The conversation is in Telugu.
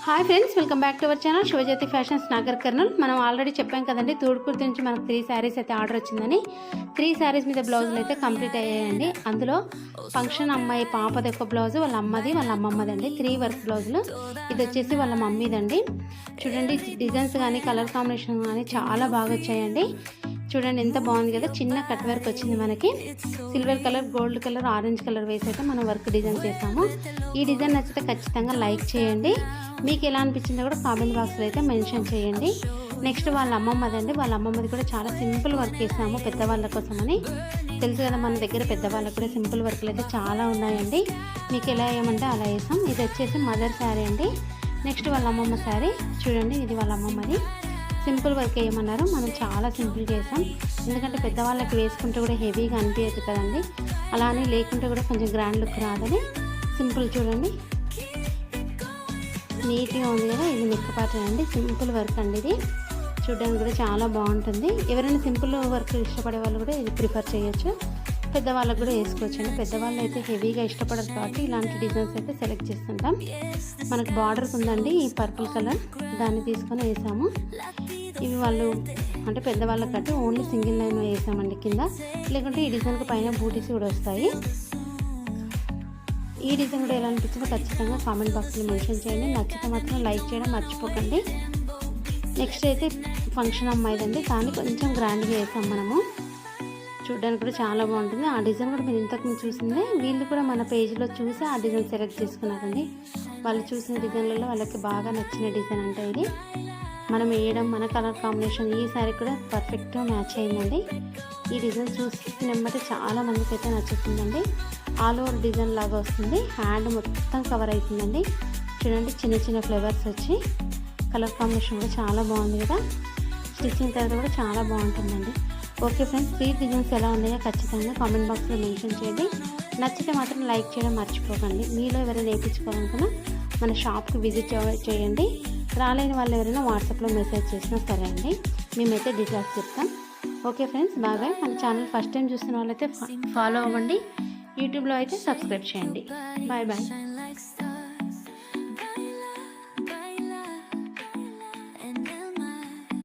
Hi friends, welcome back to our channel Shivajyothi fashions Nagar Kurnool. మనం ఆల్రెడీ చెప్పాం కదండి, తూడుకుర్తి నుంచి మనకు 3 శారీస్ అయితే ఆర్డర్ వచ్చిందని. 3 శారీస్ మీద బ్లౌజులు అయితే కంప్లీట్ అయ్యాయండి. అందులో ఫంక్షన్ అమ్మాయి పాపది ఒక బ్లౌజు, వాళ్ళ అమ్మది, వాళ్ళ అమ్మమ్మదండి. 3 వర్క్ బ్లౌజులు. ఇది వచ్చేసి వాళ్ళ మమ్మీదండి. చూడండి, డిజైన్స్ కానీ కలర్ కాంబినేషన్ కానీ చాలా బాగా వచ్చాయండి. చూడండి ఎంత బాగుంది కదా. చిన్న కట్ వర్క్ వచ్చింది మనకి. Silver colour, gold colour, orange colour వేసి అయితే మనం వర్క్ డిజైన్ చేసాము. ఈ డిజైన్ నచ్చితే ఖచ్చితంగా లైక్ చేయండి. మీకు ఎలా అనిపించిందో కూడా కామెంట్ బాక్స్లో అయితే మెన్షన్ చేయండి. నెక్స్ట్ వాళ్ళ అమ్మమ్మదండి. వాళ్ళ అమ్మమ్మది కూడా చాలా సింపుల్ వర్క్ వేసాము పెద్దవాళ్ళ కోసమని. తెలుసు కదా, మన దగ్గర పెద్దవాళ్ళకు కూడా సింపుల్ వర్క్లు అయితే చాలా ఉన్నాయండి. మీకు ఎలా వేయమంటే అలా వేసాం. ఇది వచ్చేసి మదర్ శారీ అండి. నెక్స్ట్ వాళ్ళ అమ్మమ్మ శారీ. చూడండి, ఇది వాళ్ళ అమ్మమ్మది. సింపుల్ వర్క్ వేయమన్నారు, మనం చాలా సింపుల్గా వేసాం. ఎందుకంటే పెద్దవాళ్ళకి వేసుకుంటే కూడా హెవీగా అనిపించదు కదండి. అలానే లేకుంటే కూడా కొంచెం గ్రాండ్ లుక్ రాదని సింపుల్. చూడండి నీట్గా ఉంది కదా. ఇది నెక్ ప్యాటర్న్ అండి. సింపుల్ వర్క్ అండి. ఇది చూడడానికి కూడా చాలా బాగుంటుంది. ఎవరైనా సింపుల్ వర్క్ ఇష్టపడే వాళ్ళు కూడా ఇది ప్రిఫర్ చేయొచ్చు. పెద్దవాళ్ళకు కూడా వేసుకోవచ్చు అండి. పెద్దవాళ్ళు అయితే హెవీగా ఇష్టపడరు కాబట్టి ఇలాంటి డిజైన్స్ అయితే సెలెక్ట్ చేస్తుంటాం. మనకు బార్డర్ ఉందండి, ఈ పర్పుల్ కలర్, దాన్ని తీసుకొని వేసాము. ఇవి వాళ్ళు అంటే పెద్దవాళ్ళకి కట్టి ఓన్లీ సింగిల్ లైన్ వేసామండి కింద. లేకుంటే ఈ డిజైన్కి పైన బూటీస్ కూడా వస్తాయి. ఈ డిజైన్ కూడా ఎలా అనిపించిందో ఖచ్చితంగా కామెంట్ బాక్స్లో మెన్షన్ చేయండి. నచ్చితే మాత్రం లైక్ చేయడం మర్చిపోకండి. నెక్స్ట్ అయితే ఫంక్షన్ అమ్మాయిదండి. దాన్ని కొంచెం గ్రాండ్గా వేసాం మనము. చూడడానికి కూడా చాలా బాగుంటుంది. ఆ డిజైన్ కూడా మీరు ఇంతకుముందు చూసిందే. వీళ్ళు కూడా మన పేజ్లో చూసి ఆ డిజైన్ సెలెక్ట్ చేసుకున్నారండి. వాళ్ళు చూసిన డిజైన్లలో వాళ్ళకి బాగా నచ్చిన డిజైన్ అంటే ఇది. మనం వేయడం, మన కలర్ కాంబినేషన్ ఈ సారీ కూడా పర్ఫెక్ట్గా మ్యాచ్ అయిందండి. ఈ డిజైన్ చూసినమ్మటే చాలా మందికి అయితే నచ్చుతుందండి. ఆల్ ఓవర్ డిజైన్ లాగా వస్తుంది. హ్యాండ్ మొత్తం కవర్ అవుతుందండి. చూడండి, చిన్న చిన్న ఫ్లవర్స్ వచ్చి కలర్ కాంబినేషన్ కూడా చాలా బాగుంది కదా. స్టిచ్చింగ్ తర్వాత కూడా చాలా బాగుంటుందండి. ఓకే ఫ్రెండ్స్, 3 డిజైన్స్ ఎలా ఉన్నాయో ఖచ్చితంగా కామెంట్ బాక్స్లో మెన్షన్ చేయండి. నచ్చితే మాత్రం లైక్ చేయడం మర్చిపోకండి. మీలో ఎవరైనా వేయించుకోవాలనుకున్నా మన షాప్కి విజిట్ చేయండి. రాలేని వాళ్ళు ఎవరైనా వాట్సాప్లో మెసేజ్ చేసినా సరే అండి, మేమైతే డీటెయిల్స్ చెప్తాం. ఓకే ఫ్రెండ్స్, బాగా మన ఛానల్ ఫస్ట్ టైం చూస్తున్న వాళ్ళైతే ఫాలో అవ్వండి. యూట్యూబ్లో అయితే సబ్స్క్రైబ్ చేయండి. Bye bye.